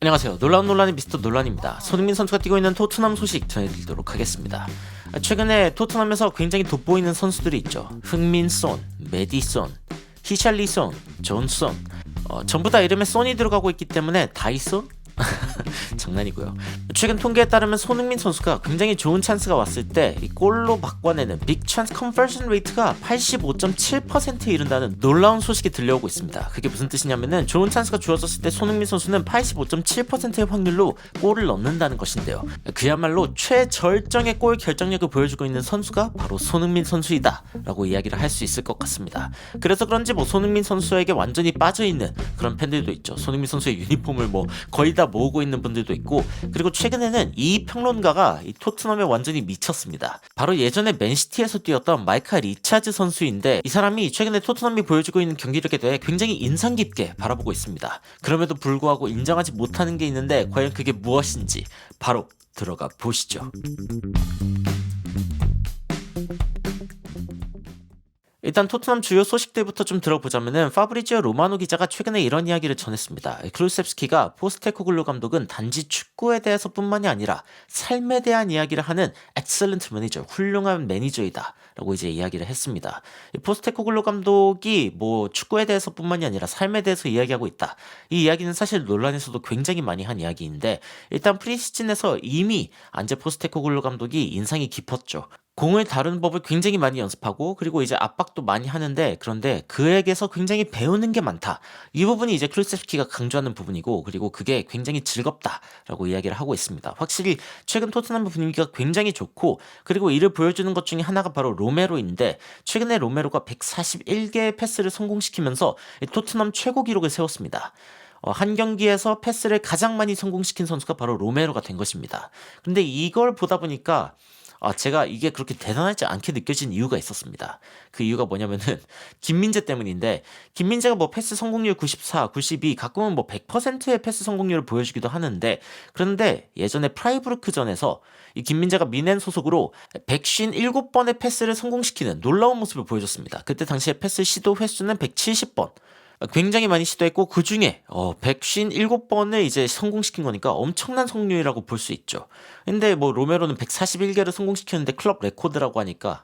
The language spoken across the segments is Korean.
안녕하세요. 놀라운 논란의 미스터 논란입니다. 손흥민 선수가 뛰고 있는 토트넘 소식 전해드리도록 하겠습니다. 최근에 토트넘에서 굉장히 돋보이는 선수들이 있죠. 흥민손, 메디손, 히샬리손, 존손, 전부 다 이름에 손이 들어가고 있기 때문에 다이손? 장난이고요. 최근 통계에 따르면 손흥민 선수가 굉장히 좋은 찬스가 왔을 때 이 골로 바꿔내는 빅 찬스 컨버전 레이트가 85.7%에 이른다는 놀라운 소식이 들려오고 있습니다. 그게 무슨 뜻이냐면은 좋은 찬스가 주어졌을 때 손흥민 선수는 85.7%의 확률로 골을 넣는다는 것인데요. 그야말로 최절정의 골 결정력을 보여주고 있는 선수가 바로 손흥민 선수이다 라고 이야기를 할 수 있을 것 같습니다. 그래서 그런지 손흥민 선수에게 완전히 빠져있는 그런 팬들도 있죠. 손흥민 선수의 유니폼을 거의 다 모으고 있는 분들도 있고, 그리고 최근에는 이 평론가가 이 토트넘에 완전히 미쳤습니다. 바로 예전에 맨시티에서 뛰었던 마이카 리차즈 선수인데, 이 사람이 최근에 토트넘이 보여주고 있는 경기력에 대해 굉장히 인상 깊게 바라보고 있습니다. 그럼에도 불구하고 인정하지 못하는 게 있는데 과연 그게 무엇인지 바로 들어가 보시죠. 일단 토트넘 주요 소식들부터 좀 들어보자면은 파브리지오 로마노 기자가 최근에 이런 이야기를 전했습니다. 클루셉스키가 포스테코글루 감독은 단지 축구에 대해서뿐만이 아니라 삶에 대한 이야기를 하는 엑셀런트 매니저, 훌륭한 매니저이다 라고 이제 이야기를 했습니다. 포스테코글루 감독이 축구에 대해서뿐만이 아니라 삶에 대해서 이야기하고 있다. 이 이야기는 사실 논란에서도 굉장히 많이 한 이야기인데, 일단 프리시즌에서 이미 안제 포스테코글루 감독이 인상이 깊었죠. 공을 다루는 법을 굉장히 많이 연습하고, 그리고 이제 압박도 많이 하는데, 그런데 그에게서 굉장히 배우는 게 많다. 이 부분이 이제 클루셉스키가 강조하는 부분이고, 그리고 그게 굉장히 즐겁다라고 이야기를 하고 있습니다. 확실히 최근 토트넘의 분위기가 굉장히 좋고, 그리고 이를 보여주는 것 중에 하나가 바로 로메로인데, 최근에 로메로가 141개의 패스를 성공시키면서 토트넘 최고 기록을 세웠습니다. 한 경기에서 패스를 가장 많이 성공시킨 선수가 바로 로메로가 된 것입니다. 근데 이걸 보다 보니까 제가 이게 그렇게 대단하지 않게 느껴진 이유가 있었습니다. 그 이유가 뭐냐면은 김민재 때문인데, 김민재가 패스 성공률 94, 92, 가끔은 100%의 패스 성공률을 보여주기도 하는데, 그런데 예전에 프라이부르크전에서 이 김민재가 미넨 소속으로 157번의 패스를 성공시키는 놀라운 모습을 보여줬습니다. 그때 당시에 패스 시도 횟수는 170번. 굉장히 많이 시도했고, 그 중에 157번을 이제 성공시킨 거니까 엄청난 성공률이라고 볼 수 있죠. 근데 로메로는 141개를 성공시켰는데 클럽 레코드라고 하니까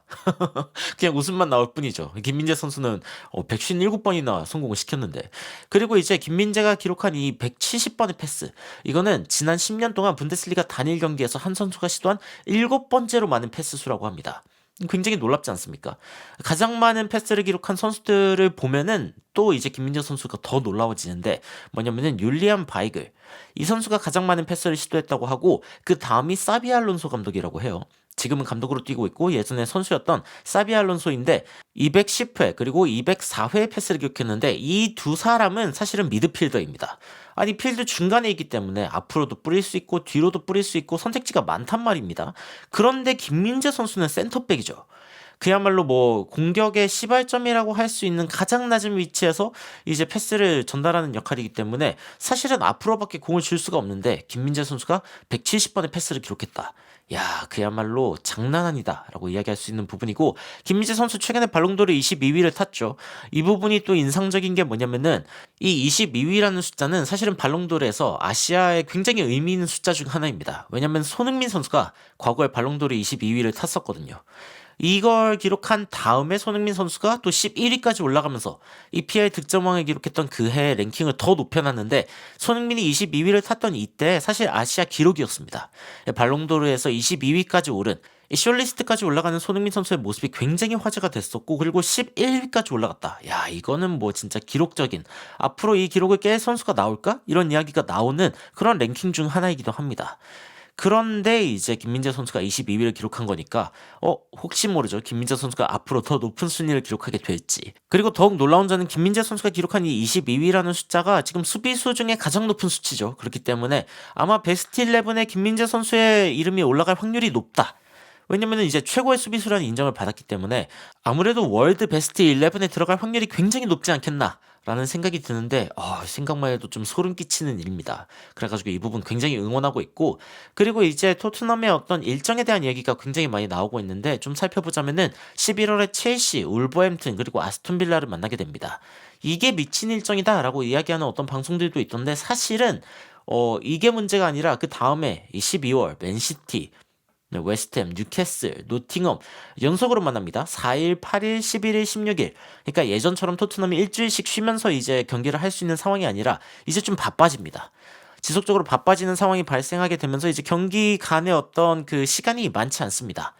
그냥 웃음만 나올 뿐이죠. 김민재 선수는 157번이나 성공을 시켰는데, 그리고 이제 김민재가 기록한 이 170번의 패스, 이거는 지난 10년 동안 분데스리가 단일 경기에서 한 선수가 시도한 7번째로 많은 패스 수라고 합니다. 굉장히 놀랍지 않습니까? 가장 많은 패스를 기록한 선수들을 보면은 또 이제 김민재 선수가 더 놀라워지는데, 뭐냐면은 율리안 바이글, 이 선수가 가장 많은 패스를 시도했다고 하고, 그 다음이 사비 알론소 감독이라고 해요. 지금은 감독으로 뛰고 있고, 예전에 선수였던 사비 알론소인데 210회 그리고 204회의 패스를 기록했는데, 이 두 사람은 사실은 미드필더입니다. 아니, 필드 중간에 있기 때문에 앞으로도 뿌릴 수 있고 뒤로도 뿌릴 수 있고 선택지가 많단 말입니다. 그런데 김민재 선수는 센터백이죠. 그야말로 공격의 시발점이라고 할 수 있는 가장 낮은 위치에서 이제 패스를 전달하는 역할이기 때문에 사실은 앞으로밖에 공을 줄 수가 없는데, 김민재 선수가 170번의 패스를 기록했다. 야, 그야말로 장난 아니다 라고 이야기할 수 있는 부분이고, 김민재 선수 최근에 발롱도르 22위를 탔죠. 이 부분이 또 인상적인 게 뭐냐면은, 이 22위라는 숫자는 사실은 발롱도르에서 아시아에 굉장히 의미 있는 숫자 중 하나입니다. 왜냐면 손흥민 선수가 과거에 발롱도르 22위를 탔었거든요. 이걸 기록한 다음에 손흥민 선수가 또 11위까지 올라가면서 EPL 득점왕을 기록했던 그 해의 랭킹을 더 높여놨는데, 손흥민이 22위를 탔던 이때 사실 아시아 기록이었습니다. 발롱도르에서 22위까지 오른 이 숏리스트까지 올라가는 손흥민 선수의 모습이 굉장히 화제가 됐었고, 그리고 11위까지 올라갔다. 야, 이거는 진짜 기록적인, 앞으로 이 기록을 깰 선수가 나올까? 이런 이야기가 나오는 그런 랭킹 중 하나이기도 합니다. 그런데 이제 김민재 선수가 22위를 기록한 거니까 혹시 모르죠. 김민재 선수가 앞으로 더 높은 순위를 기록하게 될지. 그리고 더욱 놀라운 점은 김민재 선수가 기록한 이 22위라는 숫자가 지금 수비수 중에 가장 높은 수치죠. 그렇기 때문에 아마 베스트 11에 김민재 선수의 이름이 올라갈 확률이 높다. 왜냐면은 이제 최고의 수비수라는 인정을 받았기 때문에 아무래도 월드 베스트 11에 들어갈 확률이 굉장히 높지 않겠나 라는 생각이 드는데, 생각만 해도 좀 소름 끼치는 일입니다. 그래가지고 이 부분 굉장히 응원하고 있고, 그리고 이제 토트넘의 어떤 일정에 대한 얘기가 굉장히 많이 나오고 있는데, 좀 살펴보자면은 11월에 첼시, 울버햄튼 그리고 아스톤빌라를 만나게 됩니다. 이게 미친 일정이다 라고 이야기하는 어떤 방송들도 있던데, 사실은 이게 문제가 아니라 그 다음에 이 12월 맨시티, 네, 웨스트햄, 뉴캐슬, 노팅엄 연속으로 만납니다. 4일, 8일, 11일, 16일. 그러니까 예전처럼 토트넘이 일주일씩 쉬면서 이제 경기를 할 수 있는 상황이 아니라 이제 좀 바빠집니다. 지속적으로 바빠지는 상황이 발생하게 되면서 이제 경기 간의 어떤 그 시간이 많지 않습니다.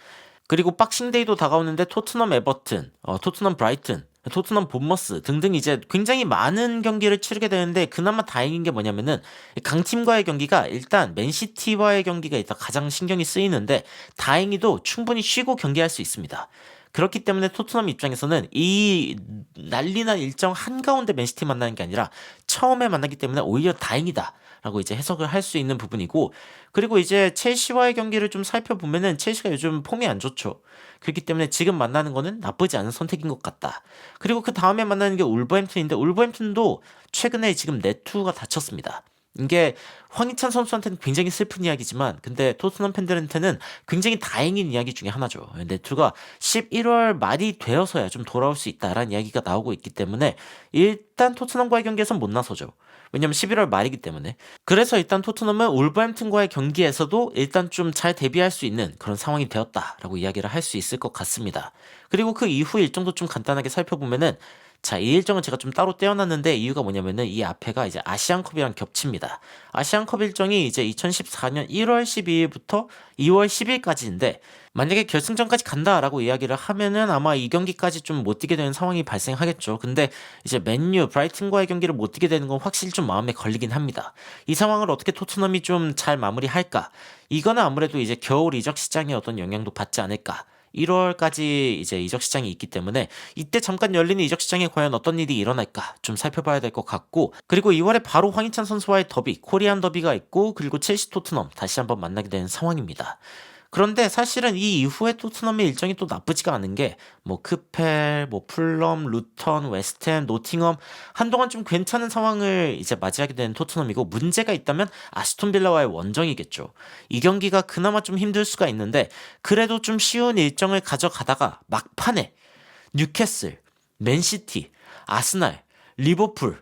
그리고 박싱데이도 다가오는데 토트넘 에버튼, 토트넘 브라이튼, 토트넘 본머스 등등 이제 굉장히 많은 경기를 치르게 되는데 그나마 다행인 게 뭐냐면은 강팀과의 경기가 일단 맨시티와의 경기가 일단 가장 신경이 쓰이는데 다행히도 충분히 쉬고 경기할 수 있습니다. 그렇기 때문에 토트넘 입장에서는 이 난리난 일정 한가운데 맨시티 만나는 게 아니라 처음에 만나기 때문에 오히려 다행이다. 라고 이제 해석을 할 수 있는 부분이고, 그리고 이제 첼시와의 경기를 좀 살펴보면은 첼시가 요즘 폼이 안 좋죠. 그렇기 때문에 지금 만나는 거는 나쁘지 않은 선택인 것 같다. 그리고 그 다음에 만나는 게 울버햄튼인데 울버햄튼도 최근에 지금 네투가 다쳤습니다. 이게 황희찬 선수한테는 굉장히 슬픈 이야기지만 근데 토트넘 팬들한테는 굉장히 다행인 이야기 중에 하나죠. 네투가 11월 말이 되어서야 좀 돌아올 수 있다라는 이야기가 나오고 있기 때문에 일단 토트넘과의 경기에선 못 나서죠. 왜냐면 11월 말이기 때문에. 그래서 일단 토트넘은 울버햄튼과의 경기에서도 일단 좀 잘 대비할 수 있는 그런 상황이 되었다라고 이야기를 할 수 있을 것 같습니다. 그리고 그 이후 일정도 좀 간단하게 살펴보면은 자, 이 일정은 제가 좀 따로 떼어놨는데 이유가 뭐냐면은 이 앞에가 이제 아시안컵이랑 겹칩니다. 아시안컵 일정이 이제 2014년 1월 12일부터 2월 10일까지인데 만약에 결승전까지 간다라고 이야기를 하면은 아마 이 경기까지 좀 못 뛰게 되는 상황이 발생하겠죠. 근데 이제 맨유, 브라이튼과의 경기를 못 뛰게 되는 건 확실히 좀 마음에 걸리긴 합니다. 이 상황을 어떻게 토트넘이 좀 잘 마무리할까? 이거는 아무래도 이제 겨울 이적 시장의 어떤 영향도 받지 않을까? 1월까지 이제 이적 시장이 있기 때문에 이때 잠깐 열리는 이적 시장에 과연 어떤 일이 일어날까 좀 살펴봐야 될 것 같고, 그리고 2월에 바로 황희찬 선수와의 더비, 코리안 더비가 있고, 그리고 첼시 토트넘 다시 한번 만나게 되는 상황입니다. 그런데 사실은 이 이후에 토트넘의 일정이 또 나쁘지가 않은 게 뭐 크펠, 뭐 풀럼, 루턴, 웨스트햄, 노팅엄 한동안 좀 괜찮은 상황을 이제 맞이하게 되는 토트넘이고, 문제가 있다면 아스톤 빌라와의 원정이겠죠. 이 경기가 그나마 좀 힘들 수가 있는데 그래도 좀 쉬운 일정을 가져가다가 막판에 뉴캐슬, 맨시티, 아스날, 리버풀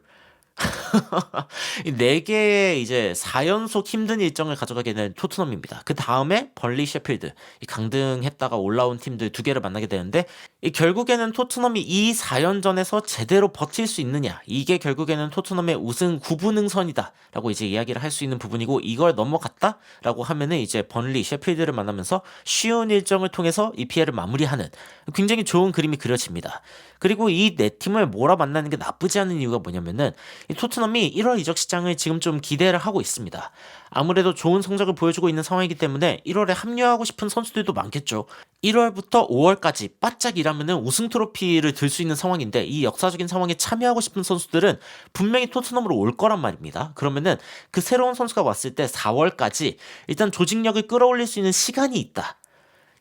이 네 개의 이제 4연속 힘든 일정을 가져가게 된 토트넘입니다. 그 다음에 벌리, 셰필드, 이 강등했다가 올라온 팀들 두 개를 만나게 되는데 이 결국에는 토트넘이 이 4연전에서 제대로 버틸 수 있느냐, 이게 결국에는 토트넘의 우승 구분응선이다라고 이제 이야기를 할 수 있는 부분이고, 이걸 넘어갔다라고 하면은 이제 번리, 셰필드를 만나면서 쉬운 일정을 통해서 이 피해를 마무리하는 굉장히 좋은 그림이 그려집니다. 그리고 이 네 팀을 몰아 만나는 게 나쁘지 않은 이유가 뭐냐면은 이 토트넘이 1월 이적 시장을 지금 좀 기대를 하고 있습니다. 아무래도 좋은 성적을 보여주고 있는 상황이기 때문에 1월에 합류하고 싶은 선수들도 많겠죠. 1월부터 5월까지 바짝 일하면은 우승 트로피를 들 수 있는 상황인데 이 역사적인 상황에 참여하고 싶은 선수들은 분명히 토트넘으로 올 거란 말입니다. 그러면은 그 새로운 선수가 왔을 때 4월까지 일단 조직력을 끌어올릴 수 있는 시간이 있다.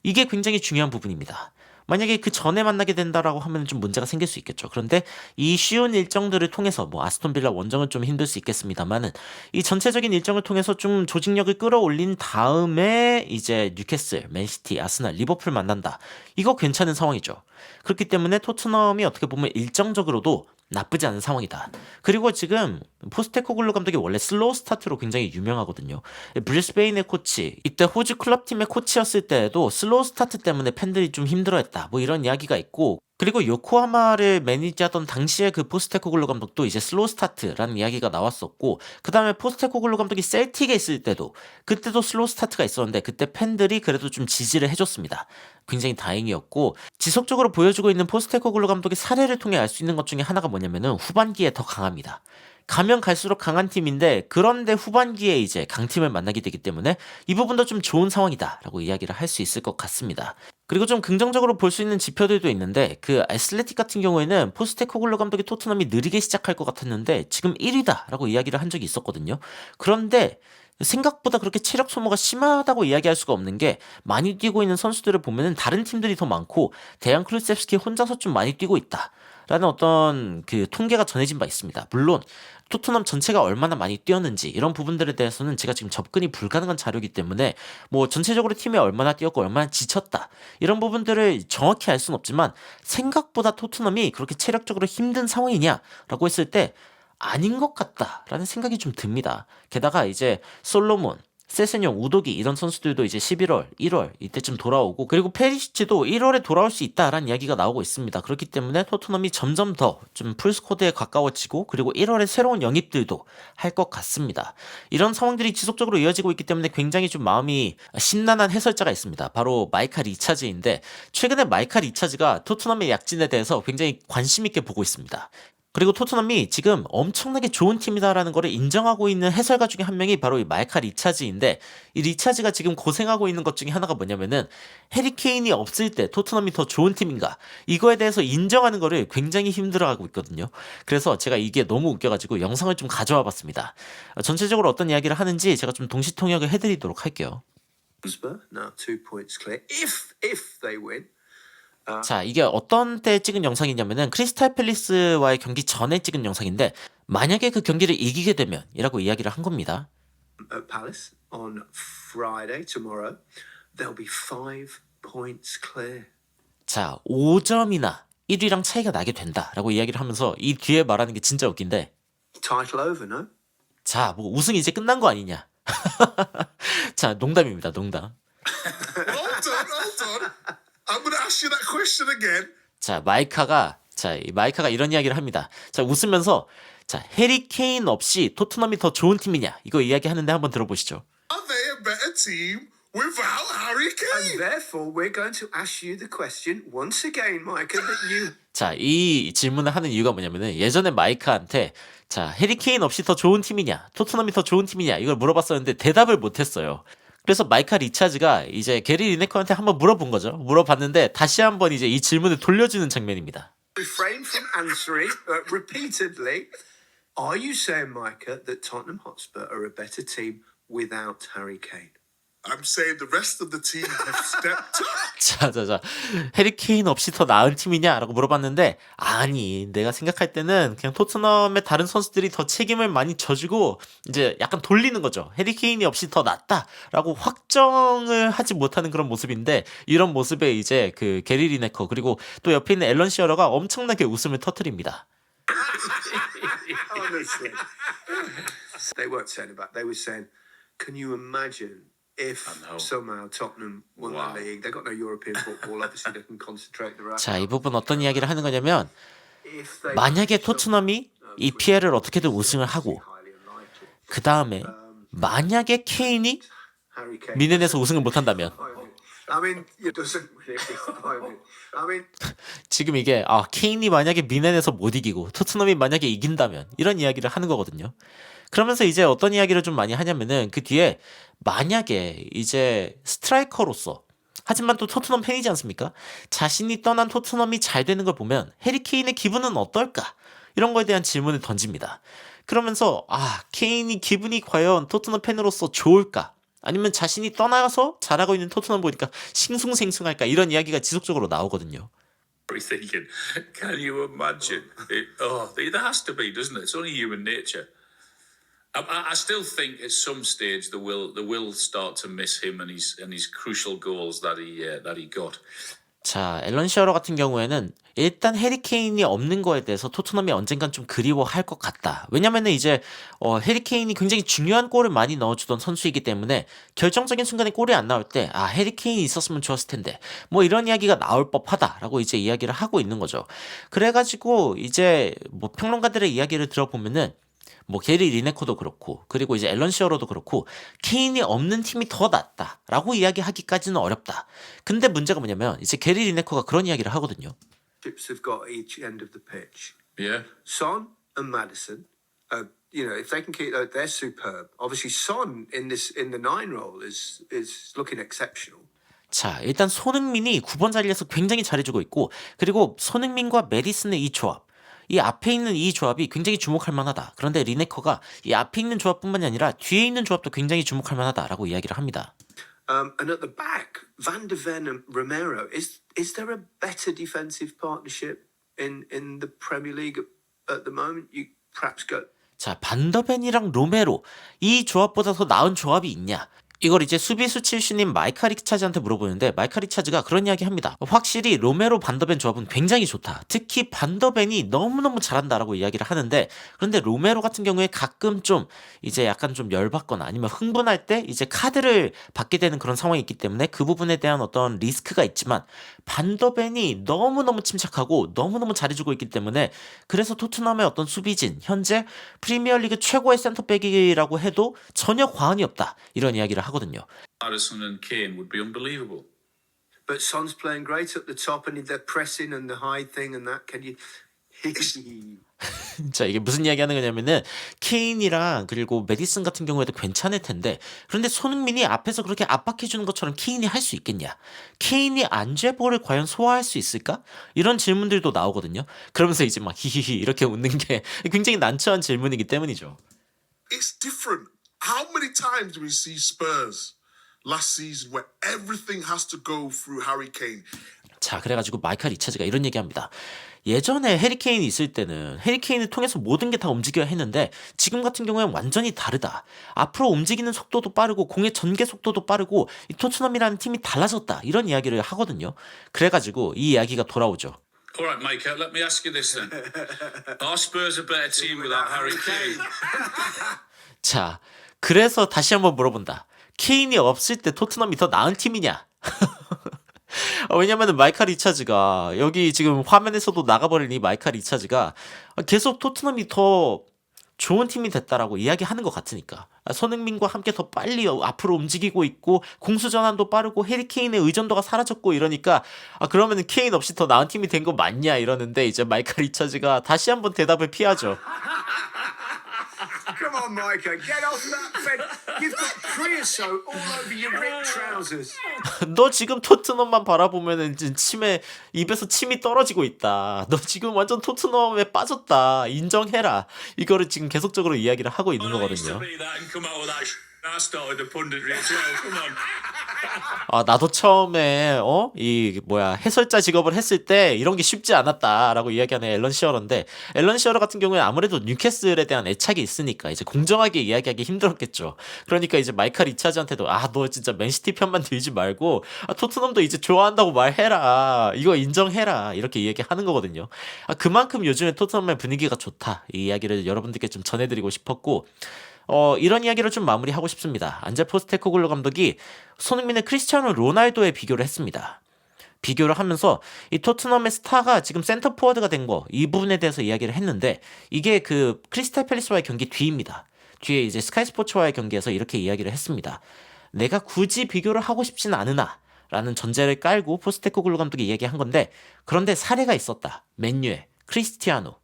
이게 굉장히 중요한 부분입니다. 만약에 그 전에 만나게 된다라고 하면 좀 문제가 생길 수 있겠죠. 그런데 이 쉬운 일정들을 통해서 뭐 아스톤 빌라 원정은 좀 힘들 수 있겠습니다만은 이 전체적인 일정을 통해서 좀 조직력을 끌어올린 다음에 이제 뉴캐슬, 맨시티, 아스날, 리버풀 만난다. 이거 괜찮은 상황이죠. 그렇기 때문에 토트넘이 어떻게 보면 일정적으로도 나쁘지 않은 상황이다. 그리고 지금 포스테코글루 감독이 원래 슬로우 스타트로 굉장히 유명하거든요. 브리스베인의 코치, 이때 호주 클럽팀의 코치였을 때에도 슬로우 스타트 때문에 팬들이 좀 힘들어했다, 뭐 이런 이야기가 있고, 그리고 요코하마를 매니지하던 당시에 그 포스테코글루 감독도 이제 슬로우 스타트라는 이야기가 나왔었고, 그 다음에 포스테코글루 감독이 셀틱에 있을 때도 그때도 슬로우 스타트가 있었는데 그때 팬들이 그래도 좀 지지를 해줬습니다. 굉장히 다행이었고, 지속적으로 보여주고 있는 포스테코글루 감독의 사례를 통해 알 수 있는 것 중에 하나가 뭐냐면은 후반기에 더 강합니다. 가면 갈수록 강한 팀인데 그런데 후반기에 이제 강팀을 만나게 되기 때문에 이 부분도 좀 좋은 상황이다라고 이야기를 할 수 있을 것 같습니다. 그리고 좀 긍정적으로 볼 수 있는 지표들도 있는데 그 애슬레틱 같은 경우에는 포스테코글루 감독이 토트넘이 느리게 시작할 것 같았는데 지금 1위다라고 이야기를 한 적이 있었거든요. 그런데 생각보다 그렇게 체력 소모가 심하다고 이야기할 수가 없는 게 많이 뛰고 있는 선수들을 보면은 다른 팀들이 더 많고 데얀 클루셉스키 혼자서 좀 많이 뛰고 있다. 라는 어떤 그 통계가 전해진 바 있습니다. 물론 토트넘 전체가 얼마나 많이 뛰었는지 이런 부분들에 대해서는 제가 지금 접근이 불가능한 자료이기 때문에 뭐 전체적으로 팀이 얼마나 뛰었고 얼마나 지쳤다 이런 부분들을 정확히 알 수는 없지만 생각보다 토트넘이 그렇게 체력적으로 힘든 상황이냐라고 했을 때 아닌 것 같다라는 생각이 좀 듭니다. 게다가 이제 솔로몬, 세세뇽, 우도기 이런 선수들도 이제 11월, 1월 이때쯤 돌아오고 그리고 페리시치도 1월에 돌아올 수 있다라는 이야기가 나오고 있습니다. 그렇기 때문에 토트넘이 점점 더 좀 풀스쿼드에 가까워지고 그리고 1월에 새로운 영입들도 할 것 같습니다. 이런 상황들이 지속적으로 이어지고 있기 때문에 굉장히 좀 마음이 심란한 해설자가 있습니다. 바로 마이카 리차즈인데 최근에 마이카 리차즈가 토트넘의 약진에 대해서 굉장히 관심 있게 보고 있습니다. 그리고 토트넘이 지금 엄청나게 좋은 팀이다라는 거를 인정하고 있는 해설가 중에 한 명이 바로 이 마이카 리차즈인데 이 리차즈가 지금 고생하고 있는 것 중에 하나가 뭐냐면은 해리 케인이 없을 때 토트넘이 더 좋은 팀인가 이거에 대해서 인정하는 거를 굉장히 힘들어하고 있거든요. 그래서 제가 이게 너무 웃겨가지고 영상을 좀 가져와 봤습니다. 전체적으로 어떤 이야기를 하는지 제가 좀 동시통역을 해드리도록 할게요. Now 2 points clear if they win. 자, 이게 어떤 때 찍은 영상이냐면은 크리스탈 팰리스와의 경기 전에 찍은 영상인데 만약에 그 경기를 이기게 되면 이라고 이야기를 한 겁니다. At Palace on Friday tomorrow, they'll be 5 points clear. 자, 5점이나 1위랑 차이가 나게 된다라고 이야기를 하면서 이 뒤에 말하는 게 진짜 웃긴데 Title over, no? 자, 뭐 우승 이제 끝난 거 아니냐. 자, 농담입니다. 농담. Hold on. I'm going to ask you that question again. 자, 이 마이카가 이런 이야기를 합니다. 자, 웃으면서 자, 해리 케인 없이 토트넘이 더 좋은 팀이냐 이거 이야기하는데 한번 들어보시죠. Are they a better team without Harry And Kane? therefore, we're going to ask you the question once again, Micah, that you... 자, 이 질문을 하는 이유가 뭐냐면은 예전에 마이카한테 자, 해리 케인 없이 더 좋은 팀이냐, 토트넘이 더 좋은 팀이냐 이걸 물어봤었는데 대답을 못했어요. 그래서 마이카 리차즈가 이제 게리 리네커한테 한번 물어본 거죠. 물어봤는데 다시 한번 이제 이 질문을 돌려주는 장면입니다. refrain from answering repeatedly. Are you saying, Micah, that Tottenham Hotspur are a better team without Harry Kane? I'm saying the rest of the team have stepped up. 자. 해리 케인 없이 더 나은 팀이냐라고 물어봤는데 아니 내가 생각할 때는 그냥 토트넘의 다른 선수들이 더 책임을 많이 져주고 이제 약간 돌리는 거죠. 해리 케인이 없이 더 낫다라고 확정을 하지 못하는 그런 모습인데 이런 모습에 이제 그 게리 리네커 그리고 또 옆에 있는 앨런 시어러가 엄청나게 웃음을 터뜨립니다. Honestly. They weren't saying about, they were saying, can you imagine if somehow Tottenham won the league? They've got no European football, obviously they can concentrate the right. 자, 이 부분 어떤 이야기를 하는 거냐면 If they 만약에 토트넘이 이 PL을 어떻게든 우승을 하고 highly unlikely. 그 다음에 만약에 케인이 Harry Kane. 미넨에서 우승을 못한다면 I mean, it doesn't really disappoint me. I mean, 지금 이게 케인이 만약에 미넨에서 못 이기고 토트넘이 만약에 이긴다면 이런 이야기를 하는 거거든요. 그러면서 이제 어떤 이야기를 좀 많이 하냐면은 그 뒤에 만약에 이제 스트라이커로서 하지만 또 토트넘 팬이지 않습니까? 자신이 떠난 토트넘이 잘 되는 걸 보면 해리 케인의 기분은 어떨까? 이런 거에 대한 질문을 던집니다. 그러면서 케인이 기분이 과연 토트넘 팬으로서 좋을까? 아니면 자신이 떠나서 잘하고 있는 토트넘 보니까 싱숭생숭할까? 이런 이야기가 지속적으로 나오거든요. Thinking, can you imagine? There has to be, doesn't it? It's only human nature. I still think at some stage they will start to miss him and his crucial goals that he got. 자, 앨런 시어러 같은 경우에는 일단 해리 케인이 없는 거에 대해서 토트넘이 언젠간 좀 그리워할 것 같다. 왜냐면은 이제 해리 케인이 굉장히 중요한 골을 많이 넣어주던 선수이기 때문에 결정적인 순간에 골이 안 나올 때 해리 케인이 있었으면 좋았을 텐데 뭐 이런 이야기가 나올 법하다라고 이제 이야기를 하고 있는 거죠. 그래가지고 이제 뭐 평론가들의 이야기를 들어보면은 뭐 게리 리네코도 그렇고 그리고 이제 앨런 시어러도 그렇고 케인이 없는 팀이 더 낫다라고 이야기하기까지는 어렵다. 근데 문제가 뭐냐면 이제 게리 리네코가 그런 이야기를 하거든요. Chips have got each end of the pitch. Yeah. Son and Maddison, if they can keep, they're superb. Obviously, Son in the 9 role is looking exceptional. 자, 일단 손흥민이 9번 자리에서 굉장히 잘해주고 있고 그리고 손흥민과 메디슨의 이 조합 이 앞에 있는 이 조합이 굉장히 주목할 만하다. 그런데 리네커가 이 앞에 있는 조합뿐만이 아니라 뒤에 있는 조합도 굉장히 주목할 만하다라고 이야기를 합니다. And at the back, Van de Ven and Romero, is there a better defensive partnership in the Premier League at the moment? You perhaps go. 자, 반더벤이랑 로메로 이 조합보다 더 나은 조합이 있냐? 이걸 이제 수비수 출신인 마이카 리차즈한테 물어보는데 마이카 리차즈가 그런 이야기 합니다. 확실히 로메로 반더벤 조합은 굉장히 좋다. 특히 반더벤이 너무너무 잘한다라고 이야기를 하는데, 그런데 로메로 같은 경우에 가끔 좀 이제 약간 좀 열받거나 아니면 흥분할 때 이제 카드를 받게 되는 그런 상황이 있기 때문에 그 부분에 대한 어떤 리스크가 있지만, 반더벤이 너무너무 침착하고 너무너무 잘해주고 있기 때문에 그래서 토트넘의 어떤 수비진, 현재 프리미어리그 최고의 센터백이라고 해도 전혀 과언이 없다, 이런 이야기를 하거든요. Maddison and Kane would be unbelievable. But Son's playing great up the top, and they're pressing and the high thing and that. Can you? 자, 이게 무슨 이야기 하는 거냐면은 케인이랑 그리고 메디슨 같은 경우에도 괜찮을 텐데, 그런데 손흥민이 앞에서 그렇게 압박해주는 것처럼 케인이 할 수 있겠냐? 케인이 안죄볼을 과연 소화할 수 있을까? 이런 질문들도 나오거든요. 그러면서 이제 막 히히히 이렇게 웃는 게 굉장히 난처한 질문이기 때문이죠. It's different. How many times do we see Spurs last season where everything has to go through Harry Kane? 자, 그래가지고 마이카 리차즈가 이런 얘기합니다. 예전에 해리케인이 있을 때는 해리케인을 통해서 모든 게 다 움직여야 했는데 지금 같은 경우에는 완전히 다르다. 앞으로 움직이는 속도도 빠르고 공의 전개 속도도 빠르고 이 토트넘이라는 팀이 달라졌다. 이런 이야기를 하거든요. 그래가지고 이 이야기가 돌아오죠. All right, Micah, let me ask you this then. Are Spurs a better team without Harry Kane? 자, 그래서 다시 한번 물어본다. 케인이 없을 때 토트넘이 더 나은 팀이냐? 왜냐면은 마이카 리차즈가 여기 지금 화면에서도 나가버린 이 마이카 리차즈가 계속 토트넘이 더 좋은 팀이 됐다라고 이야기하는 것 같으니까, 손흥민과 함께 더 빨리 앞으로 움직이고 있고 공수 전환도 빠르고 해리케인의 의존도가 사라졌고 이러니까 그러면은 케인 없이 더 나은 팀이 된 거 맞냐 이러는데, 이제 마이카 리차즈가 다시 한번 대답을 피하죠. Come on, Micah, get off that bed. You've got creosote all over your ripped trousers. 너 지금 토트넘만 바라보면은 침에 입에서 침이 떨어지고 있다. 너 지금 완전 토트넘에 빠졌다. 인정해라. 이거를 지금 계속적으로 이야기를 하고 있는 거거든요. I started the punditry as well. Come on. 나도 처음에 해설자 직업을 했을 때 이런 게 쉽지 않았다라고 이야기하는 앨런 시어러인데, 앨런 시어러 같은 경우에 아무래도 뉴캐슬에 대한 애착이 있으니까 이제 공정하게 이야기하기 힘들었겠죠. 그러니까 이제 마이카 리차즈한테도 너 진짜 맨시티 편만 들지 말고 토트넘도 이제 좋아한다고 말해라. 이거 인정해라. 이렇게 이야기하는 거거든요. 그만큼 요즘에 토트넘의 분위기가 좋다. 이 이야기를 여러분들께 좀 전해드리고 싶었고, 이런 이야기를 좀 마무리하고 싶습니다. 안제 포스테코글루 감독이 손흥민을 크리스티아노 로날도에 비교를 했습니다. 비교를 하면서 이 토트넘의 스타가 지금 센터 포워드가 된 거, 이 부분에 대해서 이야기를 했는데, 이게 그 크리스탈 팰리스와의 경기 뒤입니다. 뒤에 이제 스카이 스포츠와의 경기에서 이렇게 이야기를 했습니다. 내가 굳이 비교를 하고 싶진 않으나 라는 전제를 깔고 포스테코글루 감독이 이야기한 건데, 그런데 사례가 있었다. 맨유의 크리스티아노.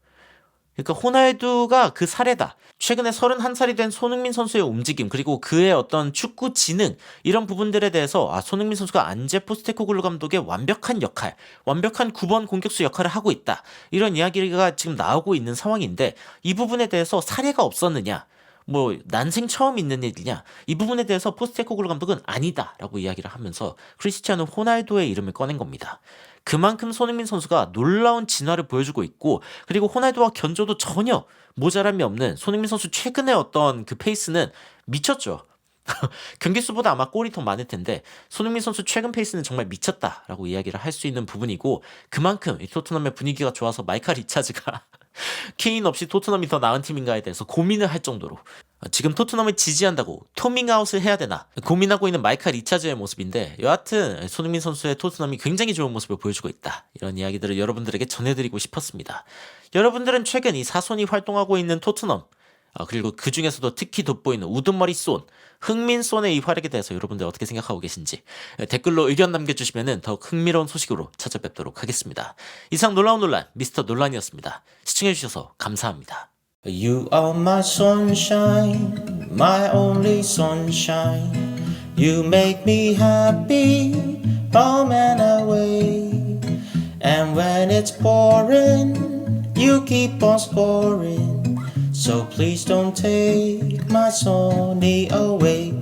그러니까 호날두가 그 사례다. 최근에 31살이 된 손흥민 선수의 움직임, 그리고 그의 어떤 축구 지능, 이런 부분들에 대해서 손흥민 선수가 안제 포스테코글루 감독의 완벽한 역할, 완벽한 9번 공격수 역할을 하고 있다. 이런 이야기가 지금 나오고 있는 상황인데, 이 부분에 대해서 사례가 없었느냐, 난생 처음 있는 일이냐, 이 부분에 대해서 포스테코글루 감독은 아니다라고 이야기를 하면서 크리스티아노 호날두의 이름을 꺼낸 겁니다. 그만큼 손흥민 선수가 놀라운 진화를 보여주고 있고, 그리고 호날두와 견조도 전혀 모자람이 없는 손흥민 선수 최근의 어떤 그 페이스는 미쳤죠. 경기 수보다 아마 골이 더 많을 텐데 손흥민 선수 최근 페이스는 정말 미쳤다라고 이야기를 할 수 있는 부분이고, 그만큼 이 토트넘의 분위기가 좋아서 마이카 리차즈가 케인 없이 토트넘이 더 나은 팀인가에 대해서 고민을 할 정도로, 지금 토트넘을 지지한다고 토밍아웃을 해야 되나 고민하고 있는 마이카 리차즈의 모습인데, 여하튼 손흥민 선수의 토트넘이 굉장히 좋은 모습을 보여주고 있다. 이런 이야기들을 여러분들에게 전해드리고 싶었습니다. 여러분들은 최근 이 사손이 활동하고 있는 토트넘, 그리고 그 중에서도 특히 돋보이는 우든머리 쏜, 흥민 쏜의 이 활약에 대해서 여러분들 어떻게 생각하고 계신지 댓글로 의견 남겨주시면 더 흥미로운 소식으로 찾아뵙도록 하겠습니다. 이상 놀라운 논란 미스터 논란이었습니다. 시청해주셔서 감사합니다. You are my sunshine, my only sunshine. You make me happy, home and away. And when it's pouring, you keep on scoring. So please don't take my Sony away.